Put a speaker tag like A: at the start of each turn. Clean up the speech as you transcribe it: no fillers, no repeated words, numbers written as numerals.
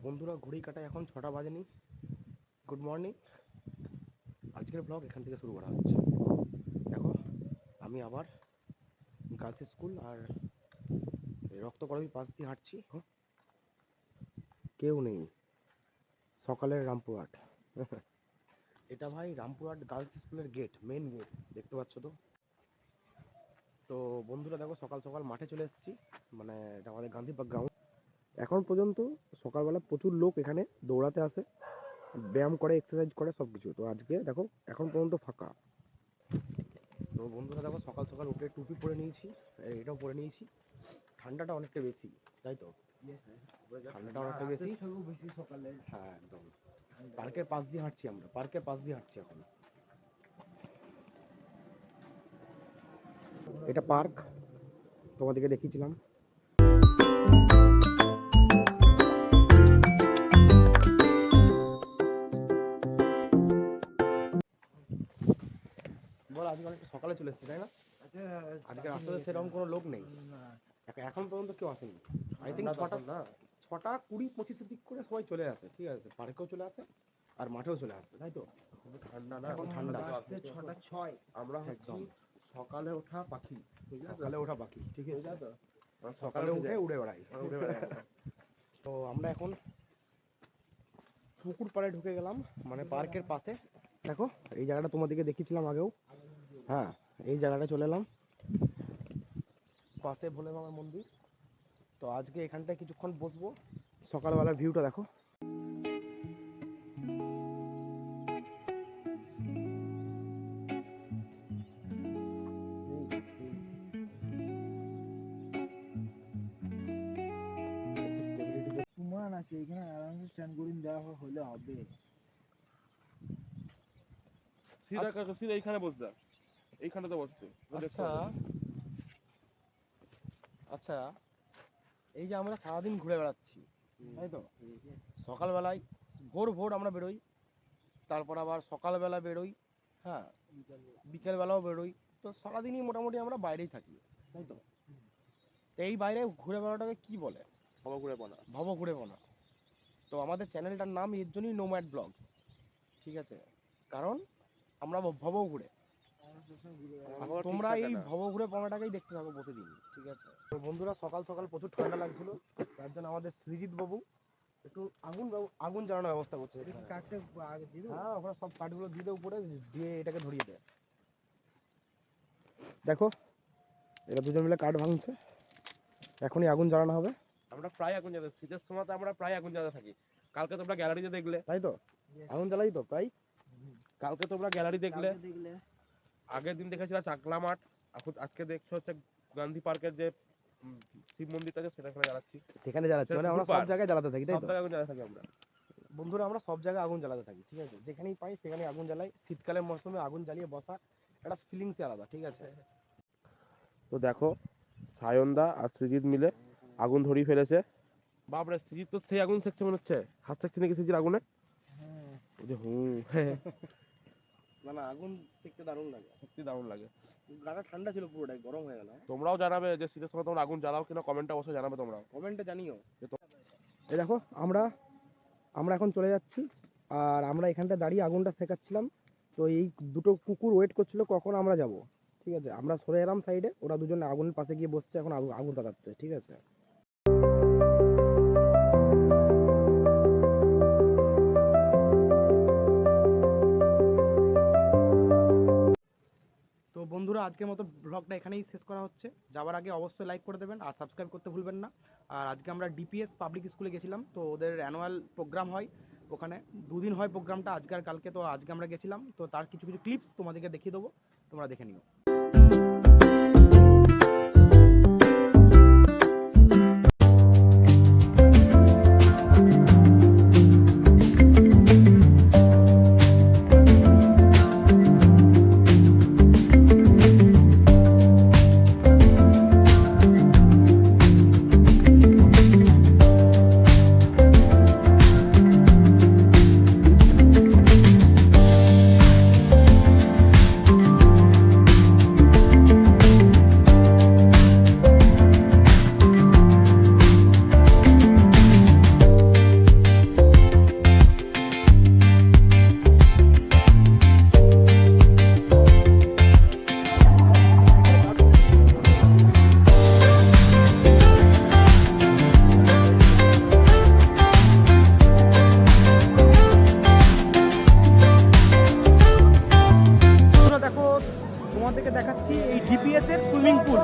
A: বন্ধুরা ঘড়ি কাটায় এখন 6টা বাজেনি। Good morning. আজকের ব্লগ এখান থেকে শুরু করা হচ্ছে। দেখো আমি আবার গার্লস স্কুল আর রক্তকরবী পাশ দিয়ে হাঁটছি। কেউ নেই, সকালের রামপুরহাট। এটা ভাই রামপুরহাট গার্লস স্কুলের গেট, মেন গেট, দেখতে পাচ্ছ তো। তো বন্ধুরা দেখো সকাল সকাল মাঠে চলে এসেছি, মানে এটা আমাদের গান্ধী পার্ক গ্রাউন্ড। এখন পর্যন্ত সকালবেলা প্রচুর লোক এখানে দৌড়াতে আসে, ব্যায়াম করে, এক্সারসাইজ করে, সব কিছু। তো আজকে দেখো এখন পর্যন্ত ফাঁকা। তো বন্ধুরা দেখো সকাল সকাল উঠে টুপি পরে নিয়েছি, এটাও পরে নিয়েছি। ঠান্ডাটা অনেকটা বেশি, তাই তো? ঠান্ডাটা অনেকটা বেশি সকালে। হ্যাঁ একদম। পার্কের পাশ দিয়ে হাঁটছি আমরা, পার্কের পাশ দিয়ে হাঁটছি এখন। এটা পার্ক, তোমাদেরকে দেখিয়েছিলাম। বল আজকে অনেকটা সকালে চলে এসেছি, তাই না? আজকে রাস্তাতে সেরকম কোনো লোক নেই, এখন পর্যন্ত কেউ আসেনি। আই থিঙ্ক 6টা 20-25 দিক করে সবাই চলে আসে, ঠিক আছে? পার্কেও চলে আসে আর মাঠেও চলে আসে, তাই তো? ঠান্ডা না, এখন ঠান্ডা। 6:06 আমরা একদম সকালে ওঠা পাখি, সকালে ওঠা পাখি, ঠিক আছে? সকালে উঠে উড়ে বেড়াই। তো আমরা এখন পুকুর পাড়ে ঢুকে গেলাম, মানে পার্কের পাশে। দেখো এই জায়গাটা তোমাদেরকে দেখিয়েছিলাম আগেও। হ্যাঁ, এই জায়গাটা চলে এলাম, পাশে ভোলে বাবার মন্দির। তো আজকে এখানটায় কিছুক্ষণ বসবো। সকালবেলার ভিউটা দেখো।
B: এখানে আরামসে স্ট্যান্ড করে দেওয়া হলে হবে।
C: সিধা এইখানে বসতে, এইখানটাতে বসতে।
A: আচ্ছা আচ্ছা, এই যে আমরা সারাদিন ঘুরে বেড়াচ্ছি, তাই তো? সকালবেলায় ভোর ভোর আমরা বেরোই, তারপর আবার সকালবেলা বেরোই, হ্যাঁ, বিকেলবেলাও বেরোই। তো সারাদিনই মোটামুটি আমরা বাইরেই থাকি, তাই তো? তো এই বাইরে ঘুরে বেড়াটাকে কি বলে? ভবঘুরেপনা। তো আমাদের চ্যানেলটার নাম এর জন্যই নোম্যাড ব্লগ, ঠিক আছে? কারণ আমরা ভবঘুরে, তোমরা এই ভবঘুরেপনাটাকেই দেখতে থাকো প্রতিদিন, ঠিক আছে? তো বন্ধুরা সকাল সকাল প্রচুর ঠান্ডা লাগছিল, তার জন্য আমাদের সৃজিত বাবু একটু আগুন জ্বালানোর ব্যবস্থা করছে। হ্যাঁ, ওখানে সব কাঠগুলো দিয়ে দেয় উপরে, দিয়ে এটাকে ধরিয়ে দেয়। দেখো এটা দুজন মিলে কাঠ ভাঙছে, এখনই আগুন জ্বালানো হবে।
C: আমরা প্রায় আগুন জ্বালাতে, শীতের সময় আমরা প্রায় আগুন জ্বালাতে থাকি। কালকে তোমরা গ্যালারিতে দেখলে,
A: তাই তো? আগুন জ্বালাই তো প্রায়।
C: কালকে তোমরা গ্যালারি দেখলে, আগের দিন দেখেছিলাম চাকলা মাঠ, আজকে দেখছো হচ্ছে গান্ধী পার্কের যে শিব মন্দিরটা আছে সেখানে জ্বালাচ্ছি।
A: সেখানে জ্বালাচ্ছি, মানে আমরা সব জায়গায় জ্বালাতে থাকি, তাই তো?
C: সব জায়গায় আগুন জ্বালাতে থাকি আমরা।
A: বন্ধুরা আমরা সব জায়গায় আগুন জ্বালাতে থাকি, ঠিক আছে? যেখানেই পাই সেখানে আগুন জ্বালাই। শীতকালের মৌসুমে আগুন জ্বালিয়ে বসা একটা ফিলিংসই আলাদা, ঠিক আছে?
C: তো দেখো সায়নদা আর সৃজিত মিলে আগুন ধরিয়ে ফেলেছে। বাপরে, সৃজিত তো সেই আগুন সেকছে মনে হচ্ছে। হাত সেকছে নাকি সৃজিত আগুনে?
A: না না, আগুন দেখতে দারুণ লাগে,
C: সত্যি দারুণ লাগে।
A: গাটা ঠান্ডা ছিল, পুরোটাই গরম হয়ে গেল।
C: তোমরাও জানাবে যে শীতের সময় তোমরা আগুন জ্বালাও কিনা, কমেন্টে অবশ্যই জানাবে। তোমরাও
A: কমেন্টে জানিও। এই দেখো আমরা এখন চলে যাচ্ছি, আর আমরা এখানটা দাঁড়িয়ে আগুনটা শেখাচ্ছিলাম। তো এই দুটো কুকুর ওয়েট করছিল কখন আমরা যাব, ঠিক আছে? আমরা সরে এলাম সাইডে, ওরা দুজন আগুনের পাশে গিয়ে বসছে, এখন আগুন তাড়াচ্ছে, ঠিক আছে? তো বন্ধুরা আজকের মতো ব্লগটা এখানেই শেষ করা হচ্ছে। যাওয়ার আগে অবশ্যই লাইক করে দেবেন আর সাবস্ক্রাইব করতে ভুলবেন না। আর আজকে আমরা ডিপিএস পাবলিক স্কুলে গেছিলাম, তো ওদের অ্যানুয়াল প্রোগ্রাম হয় ওখানে, 2 দিন হয় প্রোগ্রামটা, আজকে আর কালকে। তো আজকে আমরা গেছিলাম, তো তার কিছু কিছু ক্লিপস তোমাদেরকে দেখিয়ে দেবো, তোমরা দেখে নিও।
D: তোমাদেরকে দেখাচ্ছি এই ডিপিএস এর সুইমিং পুল।